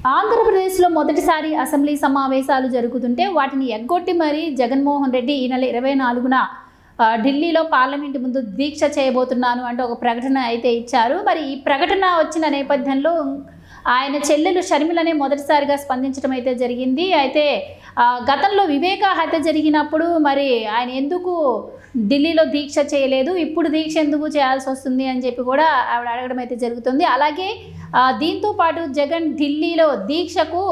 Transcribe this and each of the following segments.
ఆంధ్రప్రదేశ్లో మొదటిసారి అసెంబ్లీ సమావేశాలు జరుగుతుంటే వాటిని ఎగ్గొట్టి మరీ జగన్మోహన్ రెడ్డి ఈ నెల 24న ఢిల్లీలో పార్లమెంటు ముందు దీక్ష చేయబోతున్నాను అంటూ ఒక ప్రకటన అయితే ఇచ్చారు. మరి ఈ ప్రకటన వచ్చిన నేపథ్యంలో ఆయన చెల్లెలు షర్మిలనే మొదటిసారిగా స్పందించడం అయితే జరిగింది. అయితే గతంలో వివేక హత్య జరిగినప్పుడు మరి ఆయన ఎందుకు ఢిల్లీలో దీక్ష చేయలేదు, ఇప్పుడు దీక్ష ఎందుకు చేయాల్సి వస్తుంది అని చెప్పి కూడా ఆవిడ అడగడం అయితే జరుగుతుంది. అలాగే దీంతో పాటు జగన్ ఢిల్లీలో దీక్షకు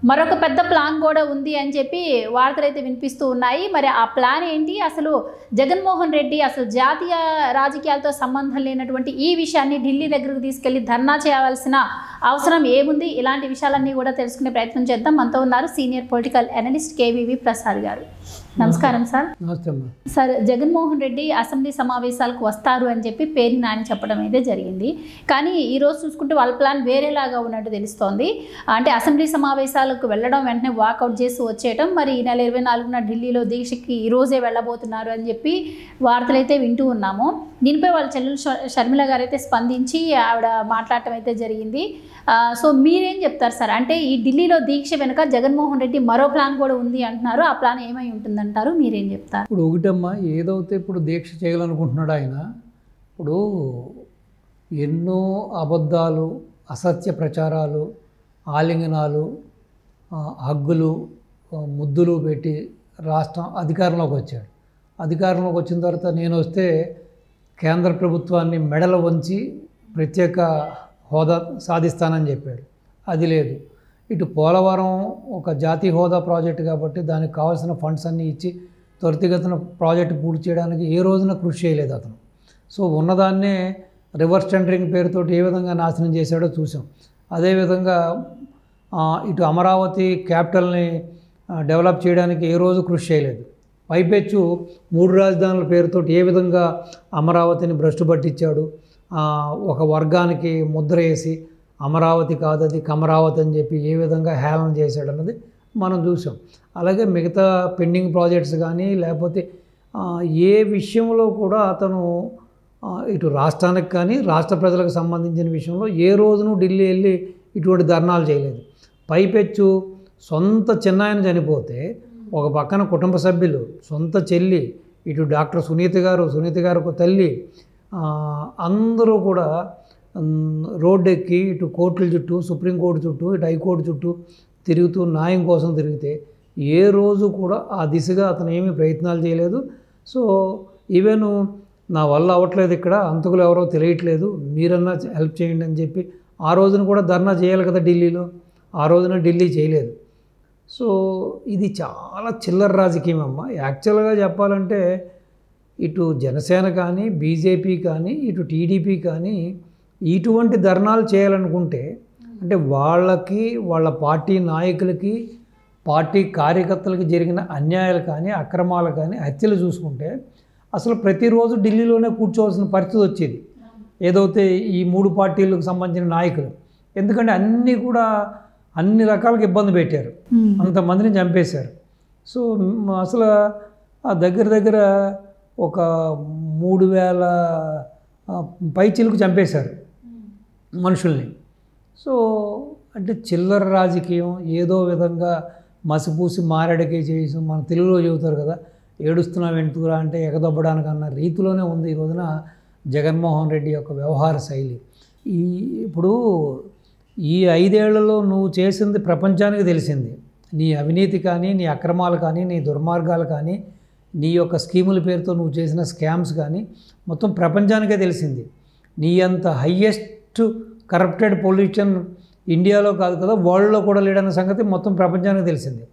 మరొక పెద్ద ప్లాన్ కూడా ఉంది అని చెప్పి వార్తలు అయితే వినిపిస్తూ ఉన్నాయి. మరి ఆ ప్లాన్ ఏంటి, అసలు జగన్మోహన్ రెడ్డి అసలు జాతీయ రాజకీయాలతో సంబంధం లేనటువంటి ఈ విషయాన్ని ఢిల్లీ దగ్గరకు తీసుకెళ్లి ధర్నా చేయాల్సిన అవసరం ఏముంది, ఇలాంటి విషయాలన్నీ కూడా తెలుసుకునే ప్రయత్నం చేద్దాం. మనతో ఉన్నారు senior political analyst KVV Prasad గారు. నమస్కారం sir. Sir, Jaganmohan Reddy assembly సమావేశాలకు వస్తారు అని చెప్పి పేరు నాని చెప్పడం అయితే జరిగింది. కానీ ఈరోజు చూసుకుంటే వాళ్ళ ప్లాన్ వేరేలాగా ఉన్నట్టు తెలుస్తోంది. అంటే అసెంబ్లీ సమావేశాలకు వెళ్ళడం, వెంటనే వాకౌట్ చేసి వచ్చేయటం, మరి ఈ నెల 24న ఢిల్లీలో దీక్షకి ఈరోజే వెళ్ళబోతున్నారు అని చెప్పి వార్తలు అయితే వింటూ ఉన్నాము. దీనిపై వాళ్ళ చెల్లెలు షర్మిల గారు అయితే స్పందించి ఆవిడ మాట్లాడటం అయితే జరిగింది. సో మీరేం చెప్తారు సార్? అంటే ఈ ఢిల్లీలో దీక్ష వెనుక జగన్మోహన్ రెడ్డి మరో ప్లాన్ కూడా ఉంది అంటున్నారు. ఆ ప్లాన్ ఏమై ఉంటుందంటారు, మీరేం చెప్తారు? ఇప్పుడు ఒకటమ్మా, ఏదైతే ఇప్పుడు దీక్ష చేయాలనుకుంటున్నాడు ఆయన, ఇప్పుడు ఎన్నో అబద్ధాలు, అసత్య ప్రచారాలు, ఆలింగనాలు, హగ్గులు, ముద్దులు పెట్టి రాష్ట్రం అధికారంలోకి వచ్చాడు. అధికారంలోకి వచ్చిన తర్వాత నేను వస్తే కేంద్ర ప్రభుత్వాన్ని మెడలు వంచి ప్రత్యేక హోదా సాధిస్తానని చెప్పాడు. అది లేదు. ఇటు పోలవరం ఒక జాతీయ హోదా ప్రాజెక్టు కాబట్టి దానికి కావాల్సిన ఫండ్స్ అన్నీ ఇచ్చి త్వరితగతిన ప్రాజెక్టు పూర్తి చేయడానికి ఏ రోజున కృషి చేయలేదు అతను. సో ఉన్నదాన్నే రివర్స్ టెండరింగ్ పేరుతోటి ఏ విధంగా నాశనం చేశాడో చూసాం. అదేవిధంగా ఇటు అమరావతి క్యాపిటల్ని డెవలప్ చేయడానికి ఏ రోజు కృషి చేయలేదు. పైపెచ్చు 3 రాజధానుల పేరుతోటి ఏ విధంగా అమరావతిని భ్రష్టు పట్టించాడు. ఒక వర్గానికి ముద్ర వేసి అమరావతి కాదు అది కమరావతి అని చెప్పి ఏ విధంగా హేళన చేశాడు అన్నది మనం చూసాం. అలాగే మిగతా పెండింగ్ ప్రాజెక్ట్స్ కానీ లేకపోతే ఏ విషయంలో కూడా అతను ఇటు రాష్ట్రానికి కానీ రాష్ట్ర ప్రజలకు సంబంధించిన విషయంలో ఏ రోజునూ ఢిల్లీ వెళ్ళి ఇటువంటి ధర్నాలు చేయలేదు. పైపెచ్చు సొంత చిన్నాయన చనిపోతే ఒక పక్కన కుటుంబ సభ్యులు, సొంత చెల్లి, ఇటు డాక్టర్ సునీత గారు తల్లి, అందరూ కూడా రోడ్డు ఎక్కి ఇటు కోర్టుల చుట్టూ, సుప్రీంకోర్టు చుట్టూ, ఇటు హైకోర్టు చుట్టూ తిరుగుతూ న్యాయం కోసం తిరిగితే ఏ రోజు కూడా ఆ దిశగా అతను ఏమీ ప్రయత్నాలు చేయలేదు. సో ఈవెన్ నా వల్ల అవ్వట్లేదు, ఇక్కడ అంతకులు ఎవరో తెలియట్లేదు, మీరన్నా హెల్ప్ చేయండి అని చెప్పి ఆ రోజున కూడా ధర్నా చేయాలి కదా ఢిల్లీలో. ఆ రోజున ఢిల్లీ చేయలేదు. సో ఇది చాలా చిల్లర రాజకీయం అమ్మ. యాక్చువల్గా చెప్పాలంటే ఇటు జనసేన కానీ, బీజేపీ కానీ, ఇటు టీడీపీ కానీ ఇటువంటి ధర్నాలు చేయాలనుకుంటే అంటే వాళ్ళకి, వాళ్ళ పార్టీ నాయకులకి, పార్టీ కార్యకర్తలకి జరిగిన అన్యాయాలు కానీ, అక్రమాలు కానీ, హత్యలు చూసుకుంటే అసలు ప్రతిరోజు ఢిల్లీలోనే కూర్చోవాల్సిన పరిస్థితి వచ్చేది ఏదైతే ఈ 3 పార్టీలకు సంబంధించిన నాయకులు. ఎందుకంటే అన్నీ కూడా అన్ని రకాలుగా ఇబ్బంది పెట్టారు, అంతమందిని చంపేశారు. సో అసలు దగ్గర ఒక 3000 పైచిలకు చంపేశారు మనుషుల్ని. సో అంటే చిల్లర రాజకీయం, ఏదో విధంగా మసిపూసి మారడికే చేసి మన తెలుగులో చెబుతారు కదా, ఏడుస్తున్నాం ఎందుకురా అంటే ఎగదొబ్బడానికి అన్న రీతిలోనే ఉంది ఈ రోజున జగన్మోహన్ రెడ్డి యొక్క వ్యవహార శైలి. ఇప్పుడు ఈ 5 ఏళ్లలో నువ్వు చేసింది ప్రపంచానికి తెలిసింది. నీ అవినీతి కానీ, నీ అక్రమాలు కానీ, నీ దుర్మార్గాలు కానీ, నీ యొక్క స్కీముల పేరుతో నువ్వు చేసిన స్కామ్స్ కానీ మొత్తం ప్రపంచానికే తెలిసింది. నీ అంత హయ్యెస్ట్ కరప్టెడ్ పొలిటీషియన్ ఇండియాలో కాదు కదా, వరల్డ్లో కూడా లేడన్న సంగతి మొత్తం ప్రపంచానికి తెలిసింది.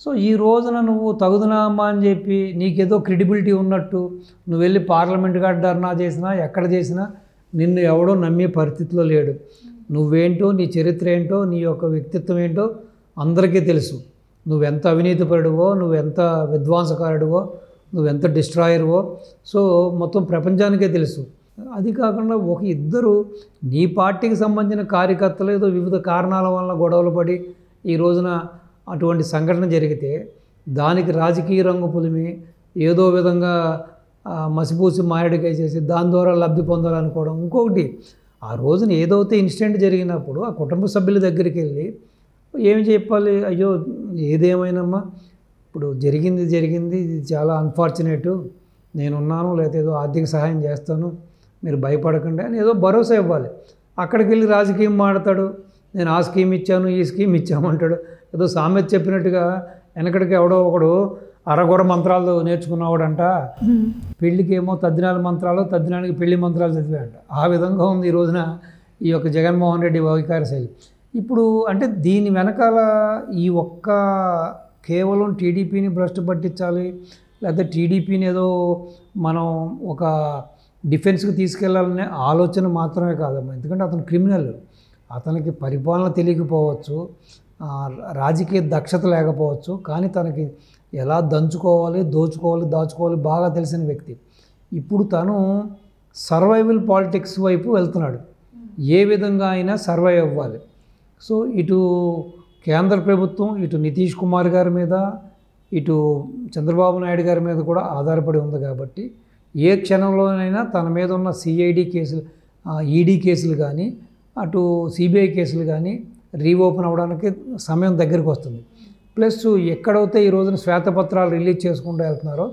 సో ఈ రోజున నువ్వు తగుదనామా అని చెప్పి నీకేదో క్రెడిబిలిటీ ఉన్నట్టు నువ్వు వెళ్ళి పార్లమెంట్ కాడ ధర్నా చేసినా, ఎక్కడ చేసినా నిన్ను ఎవడో నమ్మే పరిస్థితిలో లేడు. నువ్వేంటో, నీ చరిత్ర ఏంటో, నీ యొక్క వ్యక్తిత్వం ఏంటో అందరికీ తెలుసు. నువ్వెంత అవినీతిపరుడువో, నువ్వెంత విధ్వంసకారుడువో, నువ్వెంత డిస్ట్రాయర్వో సో మొత్తం ప్రపంచానికే తెలుసు. అది కాకుండా ఒక ఇద్దరు నీ పార్టీకి సంబంధించిన కార్యకర్తలు ఏదో వివిధ కారణాల వల్ల గొడవలు పడి ఈ రోజున అటువంటి సంఘటన జరిగితే దానికి రాజకీయ రంగు పులిమి ఏదో విధంగా మసిపూసి మారేడుకాయ చేసి దాని ద్వారా లబ్ధి పొందాలనుకోవడం. ఇంకొకటి ఆ రోజున ఏదైతే ఇన్సిడెంట్ జరిగినప్పుడు ఆ కుటుంబ సభ్యుల దగ్గరికి వెళ్ళి ఏం చెప్పాలి, అయ్యో ఏదేమైనమ్మా ఇప్పుడు జరిగింది ఇది చాలా అన్ఫార్చునేటు, నేనున్నాను, లేకపోతే ఏదో ఆర్థిక సహాయం చేస్తాను, మీరు భయపడకండి అని ఏదో భరోసా ఇవ్వాలి. అక్కడికి వెళ్ళి రాజకీయం మాడతాడు, నేను ఆ స్కీమ్ ఇచ్చాను ఈ స్కీమ్ ఇచ్చామంటాడు. ఏదో సామెత చెప్పినట్టుగా వెనకడికి ఎవడో ఒకడు అరగొర మంత్రాలు నేర్చుకున్నవాడంట, పెళ్ళికి ఏమో తద్దినాల మంత్రాలు, తద్దినానికి పెళ్లి మంత్రాలు చదివాడంట. ఆ విధంగా ఉంది ఈ రోజున ఈ యొక్క జగన్మోహన్ రెడ్డి వైఖరి శైలి. ఇప్పుడు అంటే దీని వెనకాల ఈ ఒక్క కేవలం టీడీపీని భ్రష్టు పట్టించాలి, లేకపోతే టీడీపీని ఏదో మనం ఒక డిఫెన్స్కి తీసుకెళ్లాలనే ఆలోచన మాత్రమే కాదమ్మా. ఎందుకంటే అతను క్రిమినల్, అతనికి పరిపాలన తెలియకపోవచ్చు, రాజకీయ దక్షత లేకపోవచ్చు, కానీ తనకి ఎలా దంచుకోవాలి, దోచుకోవాలి, దాచుకోవాలి బాగా తెలిసిన వ్యక్తి. ఇప్పుడు తను సర్వైవల్ పాలిటిక్స్ వైపు వెళ్తున్నాడు. ఏ విధంగా అయినా సర్వైవ్ అవ్వాలి. సో ఇటు కేంద్ర ప్రభుత్వం, ఇటు నితీష్ కుమార్ గారి మీద, ఇటు చంద్రబాబు నాయుడు గారి మీద కూడా ఆధారపడి ఉంది కాబట్టి ఏ క్షణంలోనైనా తన మీద ఉన్న సిఐడి కేసులు, ఈడీ కేసులు కానీ, అటు సిబిఐ కేసులు కానీ రీఓపెన్ అవ్వడానికి సమయం దగ్గరికి వస్తుంది. ప్లస్ ఎక్కడైతే ఈ రోజున శ్వేతపత్రాలు రిలీజ్ చేసుకుంటూ వెళ్తున్నారో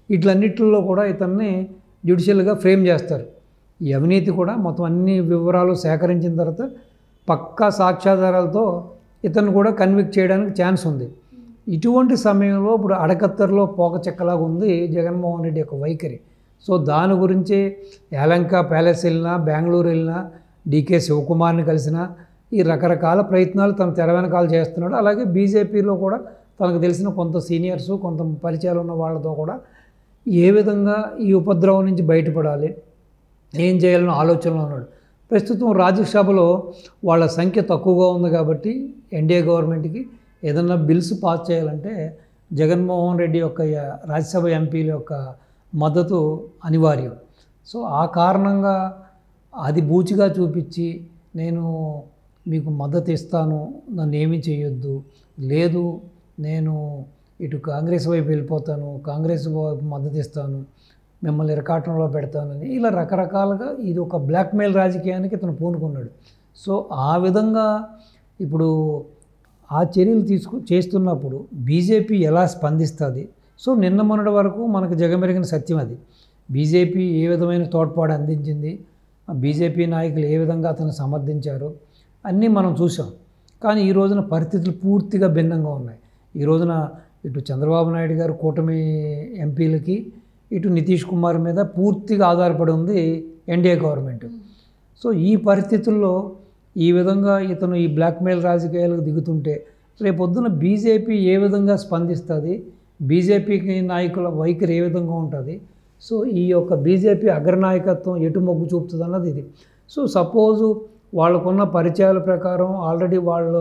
వీటిలన్నిటిలో కూడా ఇతన్ని జ్యుడిషియల్గా ఫ్రేమ్ చేస్తారు. ఈ అవినీతి కూడా మొత్తం అన్ని వివరాలు సేకరించిన తర్వాత పక్కా సాక్ష్యాధారాలతో ఇతను కూడా కన్విక్ట్ చేయడానికి ఛాన్స్ ఉంది. ఇటువంటి సమయంలో ఇప్పుడు అడకత్తర్లో పోక చెక్కలాగా ఉంది జగన్మోహన్ రెడ్డి యొక్క వైఖరి. సో దాని గురించి యలంక ప్యాలెస్ వెళ్ళినా, బెంగళూరు వెళ్ళినా, డీకే శివకుమార్ని కలిసినా ఈ రకరకాల ప్రయత్నాలు తను తెర వెనకాల చేస్తున్నాడు. అలాగే బీజేపీలో కూడా తనకు తెలిసిన కొంత సీనియర్సు, కొంత పరిచయాలు ఉన్న వాళ్ళతో కూడా ఏ విధంగా ఈ ఉపద్రవం నుంచి బయటపడాలి, ఏం చేయాలని ఆలోచనలో ఉన్నాడు. ప్రస్తుతం రాజ్యసభలో వాళ్ళ సంఖ్య తక్కువగా ఉంది కాబట్టి ఎన్డీఏ గవర్నమెంట్కి ఏదన్నా బిల్స్ పాస్ చేయాలంటే జగన్మోహన్ రెడ్డి యొక్క రాజ్యసభ ఎంపీల యొక్క మద్దతు అనివార్యం. సో ఆ కారణంగా అది బూచిగా చూపించి నేను మీకు మద్దతు ఇస్తాను, నన్ను ఏమీ చేయొద్దు, లేదు నేను ఇటు కాంగ్రెస్ వైపు వెళ్ళిపోతాను, కాంగ్రెస్ వైపు మద్దతు ఇస్తాను, మిమ్మల్ని ఇరకాటంలో పెడతానని ఇలా రకరకాలుగా ఇది ఒక బ్లాక్మెయిల్ రాజకీయానికి ఇతను పూనుకున్నాడు. సో ఆ విధంగా ఇప్పుడు ఆ చర్యలు చేస్తున్నప్పుడు బీజేపీ ఎలా స్పందిస్తుంది? సో నిన్న మొన్నటి వరకు మనకు జగమెరిగిన సత్యం అది. బీజేపీ ఏ విధమైన తోడ్పాటు అందించింది, బీజేపీ నాయకులు ఏ విధంగా అతను సమర్థించారు అన్నీ మనం చూసాం. కానీ ఈ రోజున పరిస్థితులు పూర్తిగా భిన్నంగా ఉన్నాయి. ఈ రోజున ఇటు చంద్రబాబు నాయుడు గారు కూటమి ఎంపీలకి, ఇటు నితీష్ కుమార్ మీద పూర్తిగా ఆధారపడి ఉంది ఎన్డీఏ గవర్నమెంట్. సో ఈ పరిస్థితుల్లో ఈ విధంగా ఇతను ఈ బ్లాక్మెయిల్ రాజకీయాలకు దిగుతుంటే రేపొద్దున బీజేపీ ఏ విధంగా స్పందిస్తుంది, బీజేపీకి నాయకుల వైఖరి ఏ విధంగా ఉంటుంది, సో ఈ యొక్క బీజేపీ అగ్రనాయకత్వం ఎటు మొగ్గు చూపుతుంది అన్నది ఇది. సో సపోజు వాళ్ళకున్న పరిచయాల ప్రకారం, ఆల్రెడీ వాళ్ళ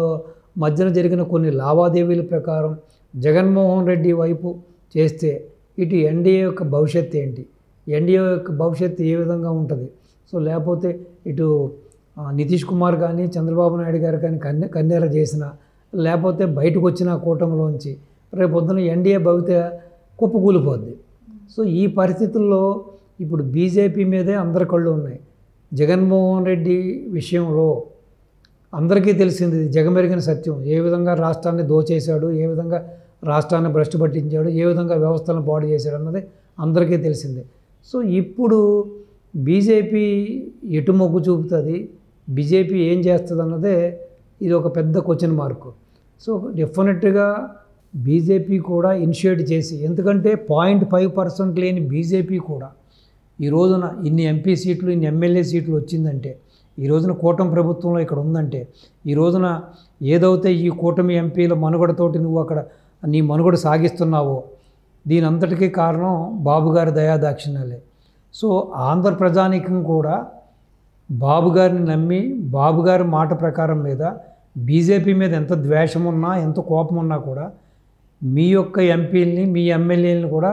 మధ్యన జరిగిన కొన్ని లావాదేవీల ప్రకారం జగన్మోహన్ రెడ్డి వైపు చేస్తే ఇటు ఎన్డీఏ యొక్క భవిష్యత్తు ఏంటి, ఎన్డీఏ యొక్క భవిష్యత్తు ఏ విధంగా ఉంటుంది? సో లేకపోతే ఇటు నితీష్ కుమార్ కానీ, చంద్రబాబు నాయుడు గారు కానీ కన్నెర చేసిన, లేకపోతే బయటకు వచ్చిన కూటమిలోంచి రేపొద్దున ఎన్డీఏ భవిత కుప్పకూలిపోద్ది. సో ఈ పరిస్థితుల్లో ఇప్పుడు బీజేపీ మీదే అందరి కళ్ళు ఉన్నాయి. జగన్మోహన్ రెడ్డి విషయంలో అందరికీ తెలిసింది, జగమెరిగిన సత్యం. ఏ విధంగా రాష్ట్రాన్ని దోచేశాడు, ఏ విధంగా రాష్ట్రాన్ని భ్రష్టు పట్టించాడు, ఏ విధంగా వ్యవస్థలను పాడు చేశాడు అన్నది అందరికీ తెలిసిందే. సో ఇప్పుడు బీజేపీ ఎటు మొగ్గు చూపుతుంది, బీజేపీ ఏం చేస్తుంది అన్నదే ఇది ఒక పెద్ద క్వశ్చన్ మార్కు. సో డెఫినెట్గా బీజేపీ కూడా ఇనిషియేట్ చేసి, ఎందుకంటే 0.5% లేని బీజేపీ కూడా ఈ రోజున ఇన్ని ఎంపీ సీట్లు, ఇన్ని ఎమ్మెల్యే సీట్లు వచ్చిందంటే, ఈ రోజున కూటమి ప్రభుత్వంలో ఇక్కడ ఉందంటే, ఈ రోజున ఏదైతే ఈ కూటమి ఎంపీల మనుగడతోటి నువ్వు అక్కడ నీ మనుగడ సాగిస్తున్నావో దీని అంతటికీ కారణం బాబుగారి దయాదాక్షిణ్యాలే. సో ఆంధ్ర ప్రజానీకం కూడా బాబుగారిని నమ్మి, బాబుగారి మాట ప్రకారం మీద బీజేపీ మీద ఎంత ద్వేషం ఉన్నా, ఎంత కోపం ఉన్నా కూడా మీ యొక్క ఎంపీలని, మీ ఎమ్మెల్యేలను కూడా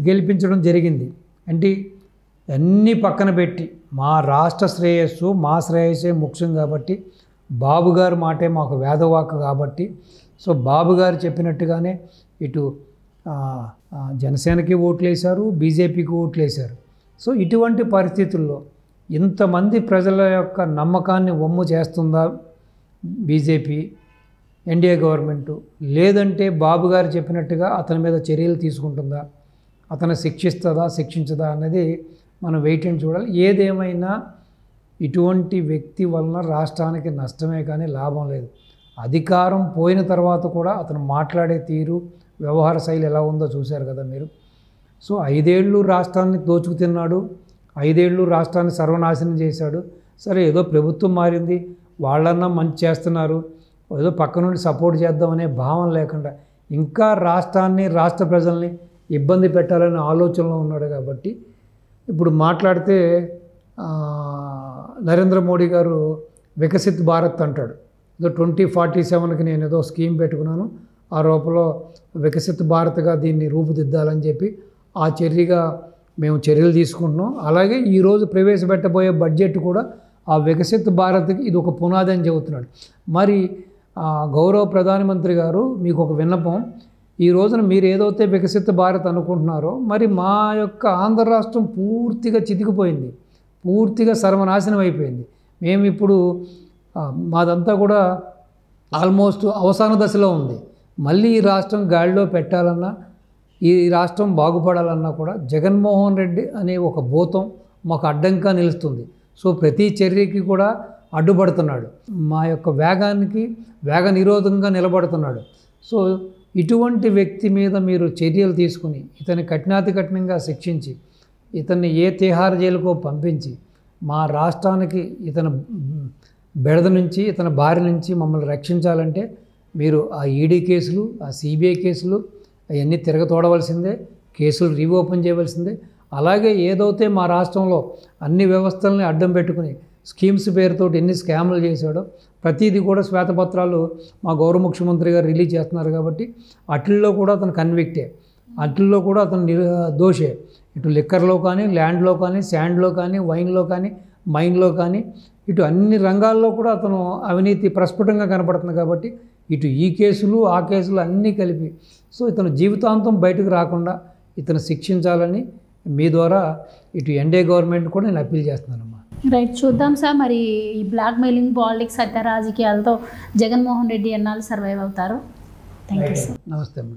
గెలిపించడం జరిగింది. అంటే అన్నీ పక్కన పెట్టి మా రాష్ట్ర శ్రేయస్సు, మా శ్రేయస్సే ముఖ్యం కాబట్టి బాబుగారి మాటే మాకు వేదవాక్కు కాబట్టి, సో బాబుగారు చెప్పినట్టుగానే ఇటు జనసేనకి ఓట్లు వేశారు, బీజేపీకి ఓట్లు వేశారు. సో ఇటువంటి పరిస్థితుల్లో ఇంతమంది ప్రజల యొక్క నమ్మకాన్ని వమ్ము చేస్తుందా బీజేపీ, ఎన్డీఏ గవర్నమెంటు, లేదంటే బాబు గారు చెప్పినట్టుగా అతని మీద చర్యలు తీసుకుంటుందా, అతను శిక్షించదా అన్నది మనం వెయిట్ అండ్ చూడాలి. ఏదేమైనా ఇటువంటి వ్యక్తి వలన రాష్ట్రానికి నష్టమే కానీ లాభం లేదు. అధికారం పోయిన తర్వాత కూడా అతను మాట్లాడే తీరు, వ్యవహార శైలి ఎలా ఉందో చూశారు కదా మీరు. సో 5 ఏళ్ళు రాష్ట్రాన్ని దోచుకు తిన్నాడు, 5 ఏళ్ళు రాష్ట్రాన్ని సర్వనాశనం చేశాడు. సరే ఏదో ప్రభుత్వం మారింది, వాళ్ళన్నా మంచి చేస్తున్నారు, ఏదో పక్క నుండి సపోర్ట్ చేద్దామనే భావం లేకుండా ఇంకా రాష్ట్రాన్ని, రాష్ట్ర ప్రజల్ని ఇబ్బంది పెట్టాలనే ఆలోచనలో ఉన్నాడు. కాబట్టి ఇప్పుడు మాట్లాడితే నరేంద్ర మోడీ గారు వికసిత్ భారత్ అంటాడు. ఏదో 2047కి నేను ఏదో స్కీమ్ పెట్టుకున్నాను, ఆ రూపంలో వికసిత్ భారత్గా దీన్ని రూపుదిద్దాలని చెప్పి ఆ చర్యగా మేము చర్యలు తీసుకుంటున్నాం. అలాగే ఈరోజు ప్రవేశపెట్టబోయే బడ్జెట్ కూడా ఆ వికసిత్ భారత్కి ఇది ఒక పునాది అని చెబుతున్నాడు. మరి గౌరవ ప్రధానమంత్రి గారు, మీకు ఒక విన్నపం, ఈ రోజున మీరు ఏదైతే వికసిత భారత్ అనుకుంటున్నారో, మరి మా యొక్క ఆంధ్ర రాష్ట్రం పూర్తిగా చితికిపోయింది, పూర్తిగా సర్వనాశనం అయిపోయింది. మేము ఇప్పుడు మాదంతా కూడా ఆల్మోస్ట్ అవసాన దశలో ఉంది. మళ్ళీ ఈ రాష్ట్రం గాడిలో పెట్టాలన్నా, ఈ రాష్ట్రం బాగుపడాలన్నా కూడా జగన్మోహన్ రెడ్డి అనే ఒక భూతం మాకు అడ్డంగా నిలుస్తుంది. సో ప్రతి చర్యకి కూడా అడ్డుపడుతున్నాడు, మా యొక్క వేగ నిరోధంగా నిలబడుతున్నాడు. సో ఇటువంటి వ్యక్తి మీద మీరు చర్యలు తీసుకుని ఇతన్ని కఠినంగా శిక్షించి ఇతన్ని ఏ తిహార్ జైలుకో పంపించి మా రాష్ట్రానికి ఇతని బెడద నుంచి, ఇతని బారి నుంచి మమ్మల్ని రక్షించాలంటే మీరు ఆ ఈడీ కేసులు, ఆ సిబిఐ కేసులు అవన్నీ తిరగతోడవలసిందే, కేసులు రీఓపెన్ చేయవలసిందే. అలాగే ఏదైతే మా రాష్ట్రంలో అన్ని వ్యవస్థల్ని అడ్డం పెట్టుకుని స్కీమ్స్ పేరుతోటి ఎన్ని స్కామ్లు చేశాడో ప్రతిదీ కూడా శ్వేతపత్రాలు మా గౌరవ ముఖ్యమంత్రి గారు రిలీజ్ చేస్తున్నారు. కాబట్టి అట్లలో కూడా అతను కన్విక్టే, అట్లలో కూడా అతను దోషే. ఇటు లిక్కర్లో కానీ, ల్యాండ్లో కానీ, శాండ్లో కానీ, వైన్లో కానీ, మైన్లో కానీ, ఇటు అన్ని రంగాల్లో కూడా అతను అవినీతి ప్రస్ఫుటంగా కనపడుతుంది. కాబట్టి ఇటు ఈ కేసులు, ఆ కేసులు అన్నీ కలిపి సో ఇతను జీవితాంతం బయటకు రాకుండా ఇతను శిక్షించాలని మీ ద్వారా ఇటు ఎన్డీఏ గవర్నమెంట్ కూడా నేను అప్పీల్ చేస్తున్నానమ్మా. రైట్, చూద్దాం సార్. మరి ఈ బ్లాక్ మెయిలింగ్, పాలిటిక్స్, హత్య రాజకీయాలతో జగన్మోహన్ రెడ్డి ఎన్నాళ్ళు సర్వైవ్ అవుతారు? Thank you sir. నమస్తే అమ్మా.